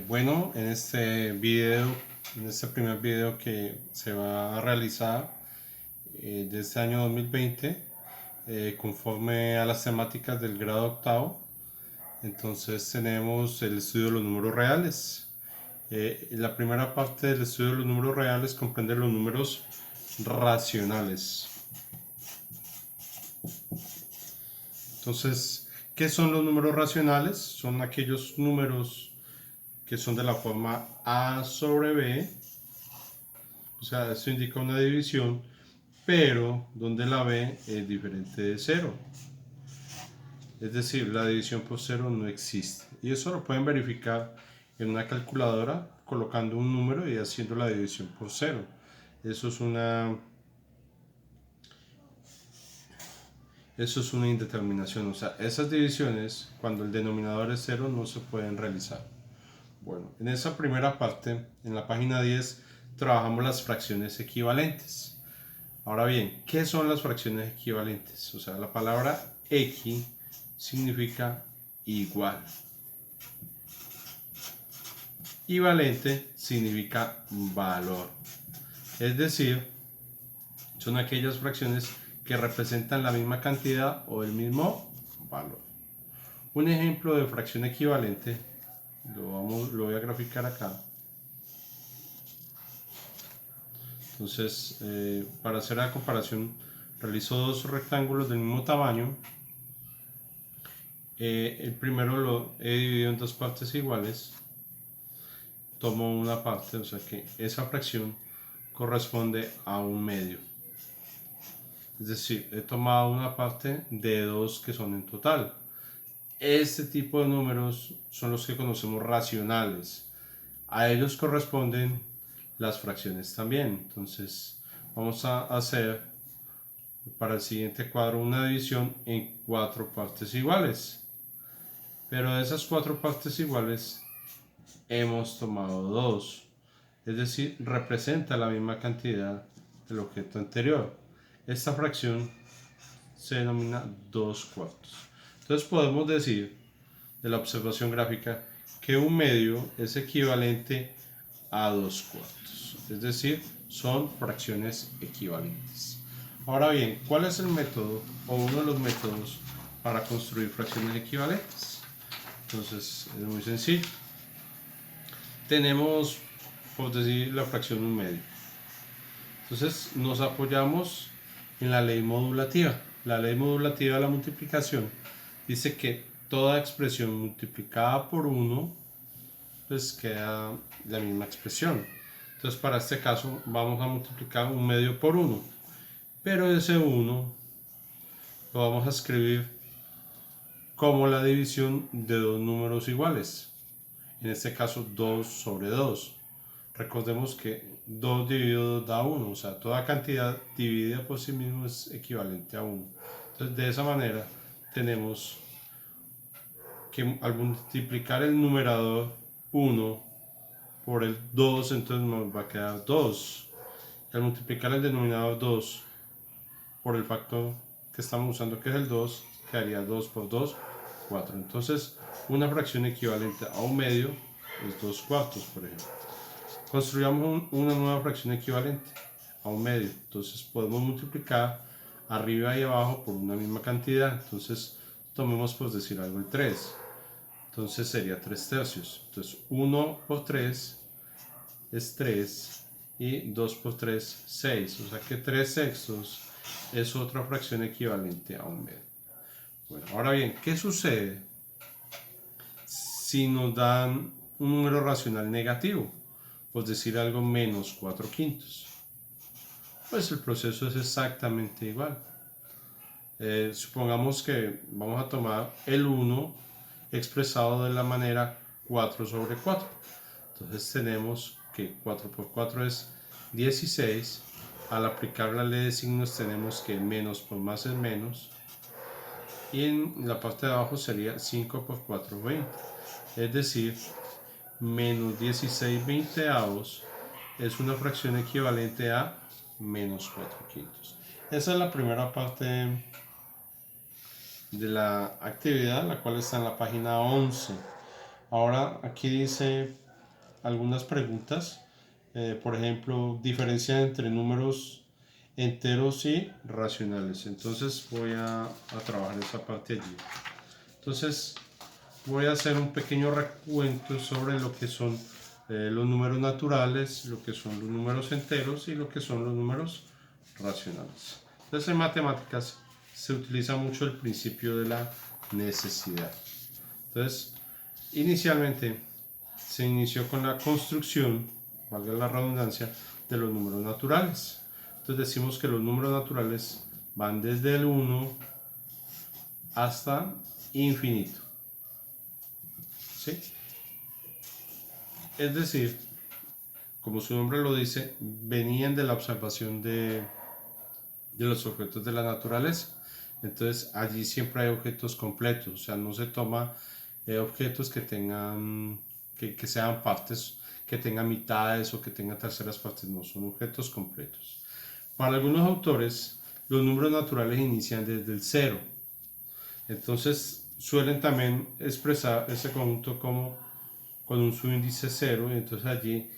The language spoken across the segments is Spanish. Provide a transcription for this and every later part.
Bueno, en este primer video que se va a realizar de este año 2020, conforme a las temáticas del grado octavo, entonces tenemos el estudio de los números reales. La primera parte del estudio de los números reales comprende los números racionales. Entonces, ¿qué son los números racionales? Son aquellos números que son de la forma A sobre B, o sea, esto indica una división, pero donde la B es diferente de 0. Es decir, la división por 0 no existe. Y eso lo pueden verificar en una calculadora colocando un número y haciendo la división por 0. Eso es una indeterminación. O sea, esas divisiones, cuando el denominador es 0, no se pueden realizar. Bueno, en esa primera parte, en la página 10, trabajamos las fracciones equivalentes. Ahora bien, ¿qué son las fracciones equivalentes? O sea, la palabra equi significa igual. Y valente significa valor. Es decir, son aquellas fracciones que representan la misma cantidad o el mismo valor. Un ejemplo de fracción equivalente lo voy a graficar acá. Entonces, para hacer la comparación, realizo dos rectángulos del mismo tamaño. El primero lo he dividido en dos partes iguales. Tomo una parte, o sea que esa fracción corresponde a un medio. Es decir, he tomado una parte de dos que son en total. Este tipo de números son los que conocemos racionales. A ellos corresponden las fracciones también. Entonces, vamos a hacer para el siguiente cuadro una división en cuatro partes iguales. Pero de esas cuatro partes iguales hemos tomado dos. Es decir, representa la misma cantidad del objeto anterior. Esta fracción se denomina 2/4. Entonces podemos decir de la observación gráfica que un medio es equivalente a 2/4. Es decir, son fracciones equivalentes. Ahora bien, ¿cuál es el método o uno de los métodos para construir fracciones equivalentes? Entonces es muy sencillo. Tenemos, por decir, la fracción 1/2. Entonces nos apoyamos en la ley modulativa. La ley modulativa de la multiplicación dice que toda expresión multiplicada por 1 pues queda la misma expresión. Entonces para este caso vamos a multiplicar 1/2 por 1. Pero ese 1 lo vamos a escribir como la división de dos números iguales. En este caso 2 sobre 2. Recordemos que 2 dividido 2 da 1, o sea, toda cantidad dividida por sí mismo es equivalente a 1. Entonces, de esa manera tenemos que al multiplicar el numerador 1 por el 2, entonces nos va a quedar 2. Y al multiplicar el denominador 2 por el factor que estamos usando, que es el 2, quedaría 2 por 2, 4. Entonces, una fracción equivalente a un medio es 2/4, por ejemplo. Construyamos una nueva fracción equivalente a un medio. Entonces podemos multiplicar arriba y abajo por una misma cantidad. Entonces tomemos por decir algo el 3. Entonces sería 3/3. Entonces 1 por 3 es 3 y 2 por 3, 6. O sea que 3/6 es otra fracción equivalente a un medio. Bueno, ahora bien, ¿qué sucede si nos dan un número racional negativo? Pues decir algo menos 4/5. Pues el proceso es exactamente igual. Supongamos que vamos a tomar el 1 expresado de la manera 4 sobre 4. Entonces tenemos que 4 por 4 es 16. Al aplicar la ley de signos tenemos que menos por más es menos. Y en la parte de abajo sería 5 por 4, 20. Es decir, menos 16/20 es una fracción equivalente a menos 4/5. Esa es la primera parte de la actividad, la cual está en la página 11. Ahora aquí dice algunas preguntas. Por ejemplo, diferencia entre números enteros y racionales. Entonces voy a trabajar esa parte allí. Entonces voy a hacer un pequeño recuento sobre lo que son los números naturales, lo que son los números enteros y lo que son los números racionales. Entonces en matemáticas se utiliza mucho el principio de la necesidad. Entonces, inicialmente se inició con la construcción, valga la redundancia, de los números naturales. Entonces decimos que los números naturales van desde el 1 hasta infinito. ¿Sí? Es decir, como su nombre lo dice, venían de la observación de los objetos de la naturaleza. Entonces allí siempre hay objetos completos, o sea, no se toma objetos que tengan, que sean partes, que tengan mitades o que tengan terceras partes, no, son objetos completos. Para algunos autores, los números naturales inician desde el cero. Entonces suelen también expresar ese conjunto como con un subíndice cero, y entonces allí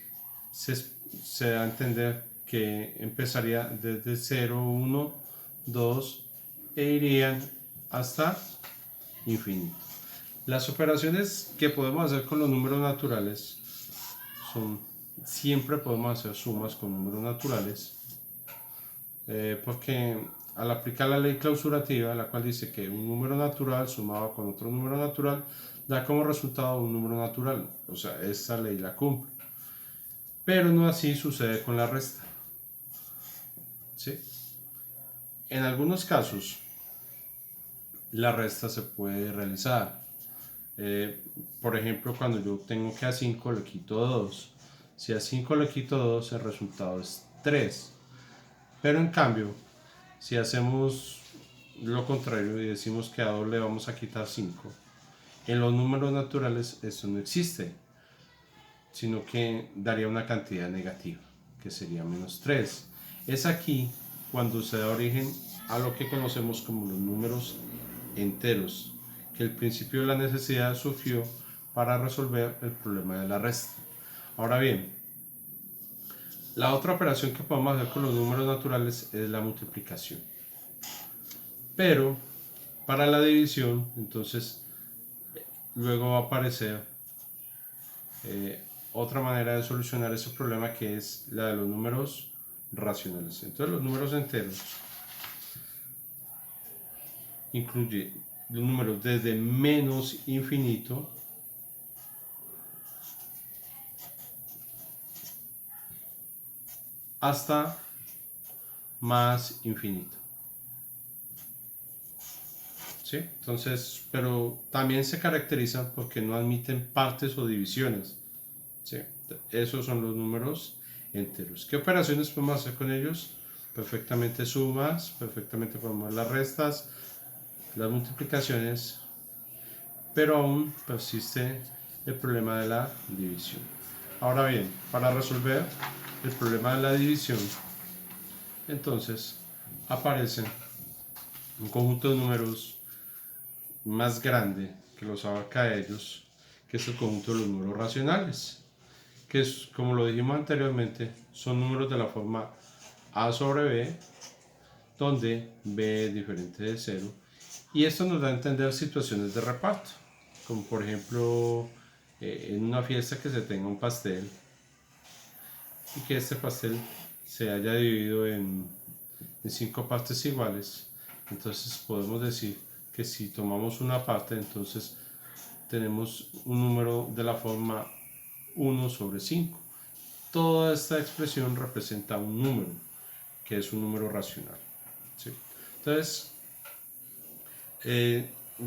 se da a entender que empezaría desde 0, 1, 2 e irían hasta infinito. Las operaciones que podemos hacer con los números naturales son, siempre podemos hacer sumas con números naturales, porque al aplicar la ley clausurativa, la cual dice que un número natural sumado con otro número natural da como resultado un número natural, o sea, esta ley la cumple. Pero no así sucede con la resta. ¿Sí? En algunos casos, la resta se puede realizar. Por ejemplo, cuando yo tengo que a 5 le quito 2. Si a 5 le quito 2, el resultado es 3. Pero en cambio, si hacemos lo contrario y decimos que a 2 le vamos a quitar 5, en los números naturales eso no existe, sino que daría una cantidad negativa, que sería menos 3. Es aquí cuando se da origen a lo que conocemos como los números enteros, que el principio de la necesidad surgió para resolver el problema de la resta. Ahora bien, la otra operación que podemos hacer con los números naturales es la multiplicación. Pero para la división, entonces, luego va a aparecer otra manera de solucionar ese problema, que es la de los números racionales. Entonces los números enteros incluye los números desde menos infinito hasta más infinito. ¿Sí? Entonces, pero también se caracterizan porque no admiten partes o divisiones. ¿Sí? Esos son los números enteros. ¿Qué operaciones podemos hacer con ellos? Perfectamente sumas, perfectamente podemos las restas, las multiplicaciones, pero aún persiste el problema de la división. Ahora bien, para resolver el problema de la división, entonces aparece un conjunto de números más grande que los abarca a ellos, que es el conjunto de los números racionales, que es, como lo dijimos anteriormente, son números de la forma a sobre b, donde b es diferente de 0, y esto nos da a entender situaciones de reparto, como por ejemplo en una fiesta que se tenga un pastel y que este pastel se haya dividido en 5 partes iguales. Entonces podemos decir que si tomamos una parte, entonces tenemos un número de la forma 1 sobre 5. Toda esta expresión representa un número, que es un número racional. ¿Sí? Entonces,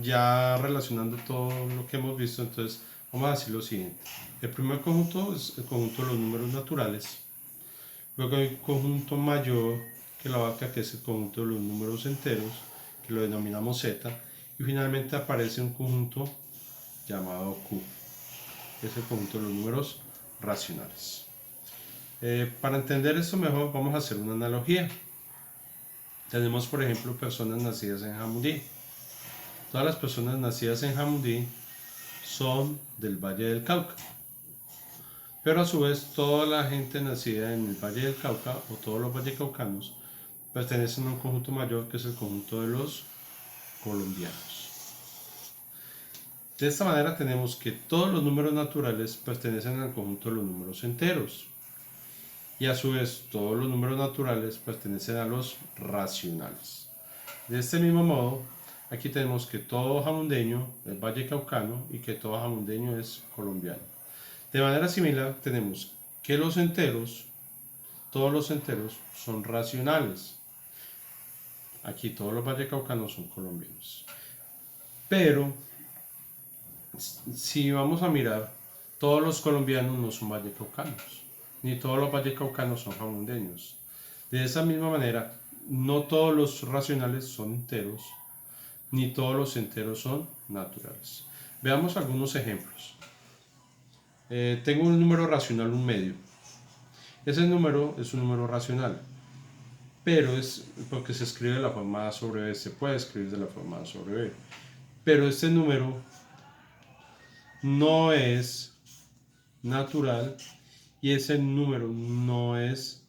ya relacionando todo lo que hemos visto, entonces vamos a decir lo siguiente. El primer conjunto es el conjunto de los números naturales. Luego hay un conjunto mayor que la abarca, que es el conjunto de los números enteros, que lo denominamos Z. Y finalmente aparece un conjunto llamado Q, que es el conjunto de los números racionales. Para entender esto mejor, vamos a hacer una analogía. Tenemos, por ejemplo, personas nacidas en Jamundí. Todas las personas nacidas en Jamundí son del Valle del Cauca. Pero a su vez toda la gente nacida en el Valle del Cauca o todos los vallecaucanos pertenecen a un conjunto mayor que es el conjunto de los colombianos. De esta manera tenemos que todos los números naturales pertenecen al conjunto de los números enteros y a su vez todos los números naturales pertenecen a los racionales. De este mismo modo, aquí tenemos que todo jamundeño es vallecaucano y que todo jamundeño es colombiano. De manera similar tenemos que los enteros, todos los enteros son racionales. Aquí todos los vallecaucanos son colombianos. Pero si vamos a mirar, todos los colombianos no son vallecaucanos, ni todos los vallecaucanos son jamundeños. De esa misma manera, no todos los racionales son enteros, ni todos los enteros son naturales. Veamos algunos ejemplos. Tengo un número racional, un medio. Ese número es un número racional, pero es porque se escribe de la forma A sobre B, se puede escribir de la forma A sobre B. Pero este número no es natural y ese número no es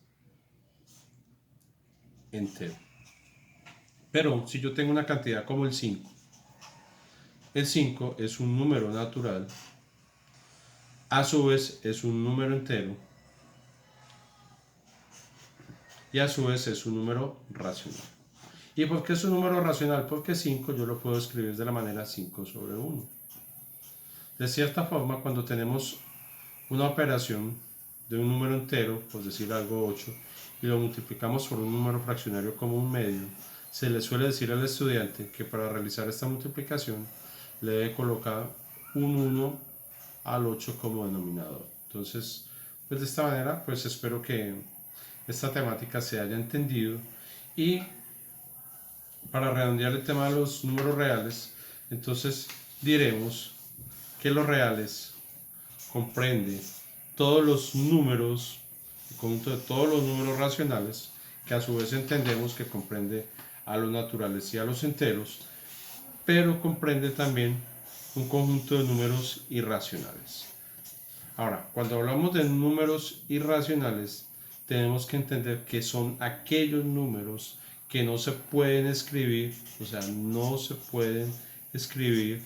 entero. Pero si yo tengo una cantidad como el 5 es un número natural, a su vez es un número entero y a su vez es un número racional. ¿Y por qué es un número racional? Porque 5 yo lo puedo escribir de la manera 5 sobre 1. De cierta forma, cuando tenemos una operación de un número entero, por decir algo 8, y lo multiplicamos por un número fraccionario como un medio, se le suele decir al estudiante que para realizar esta multiplicación le debe colocar un 1 al 8 como denominador. Entonces, pues de esta manera, pues espero que esta temática se haya entendido y para redondear el tema de los números reales, entonces diremos que los reales comprende todos los números, el conjunto de todos los números racionales, que a su vez entendemos que comprende a los naturales y a los enteros, pero comprende también un conjunto de números irracionales. Ahora, cuando hablamos de números irracionales, tenemos que entender que son aquellos números que no se pueden escribir, o sea, no se pueden escribir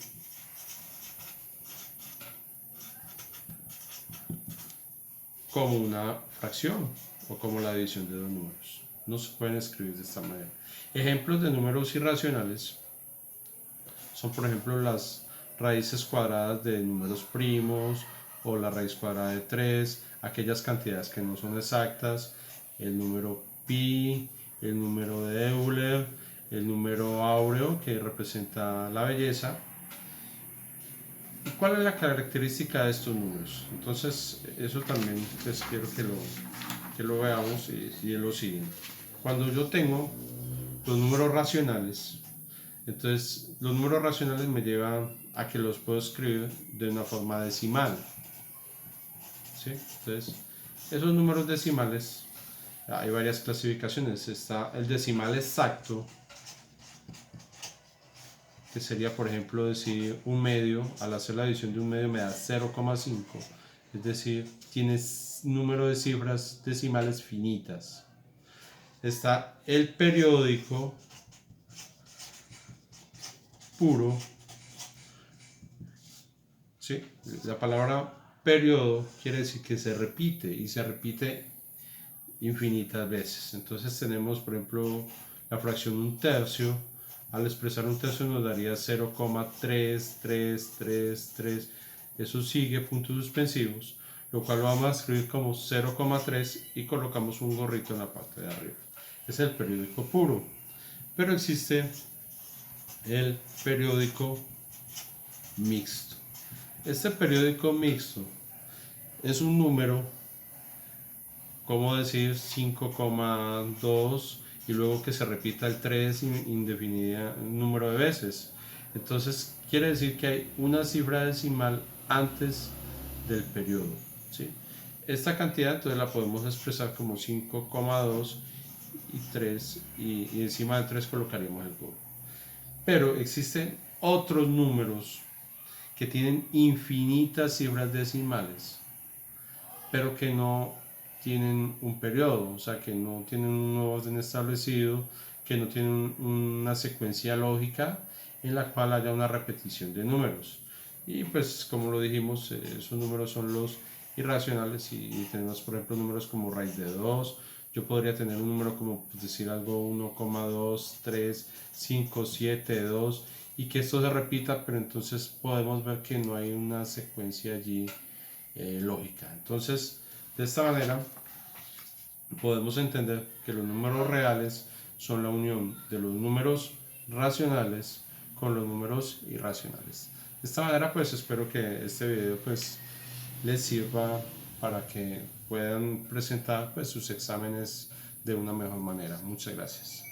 como una fracción o como la división de dos números. No se pueden escribir de esta manera. Ejemplos de números irracionales son, por ejemplo, las raíces cuadradas de números primos o la raíz cuadrada de 3, aquellas cantidades que no son exactas, el número pi, el número de Euler, el número áureo que representa la belleza. ¿Y cuál es la característica de estos números? Entonces, eso también pues, quiero que lo veamos y es lo siguiente. Cuando yo tengo los números racionales, entonces los números racionales me llevan a que los puedo escribir de una forma decimal. ¿Sí? Entonces, esos números decimales, hay varias clasificaciones. Está el decimal exacto, que sería, por ejemplo, decir un medio, al hacer la división de un medio me da 0,5, es decir, tienes número de cifras decimales finitas. Está el periódico puro, ¿sí? La palabra periodo quiere decir que se repite y se repite infinitas veces. Entonces tenemos, por ejemplo, la fracción un tercio. Al expresar un tercio nos daría 0,3333. Eso sigue puntos suspensivos, lo cual lo vamos a escribir como 0,3 y colocamos un gorrito en la parte de arriba. Es el periódico puro. Pero existe el periódico mixto. Este periódico mixto es un número, como decir 5,2 y luego que se repita el 3 indefinido número de veces. Entonces quiere decir que hay una cifra decimal antes del periodo, ¿sí? Esta cantidad entonces la podemos expresar como 5,2 y 3 y encima del 3 colocaríamos el gorro. Pero existen otros números que tienen infinitas cifras decimales, pero que no tienen un periodo, o sea, que no tienen un orden establecido, que no tienen una secuencia lógica en la cual haya una repetición de números. Y pues como lo dijimos, esos números son los irracionales y tenemos por ejemplo números como raíz de 2. Yo podría tener un número como pues, decir algo 1,2, 3, 5, 7, 2 y que esto se repita, pero entonces podemos ver que no hay una secuencia allí lógica. Entonces, de esta manera podemos entender que los números reales son la unión de los números racionales con los números irracionales. De esta manera pues espero que este video pues les sirva para que puedan presentar pues sus exámenes de una mejor manera. Muchas gracias.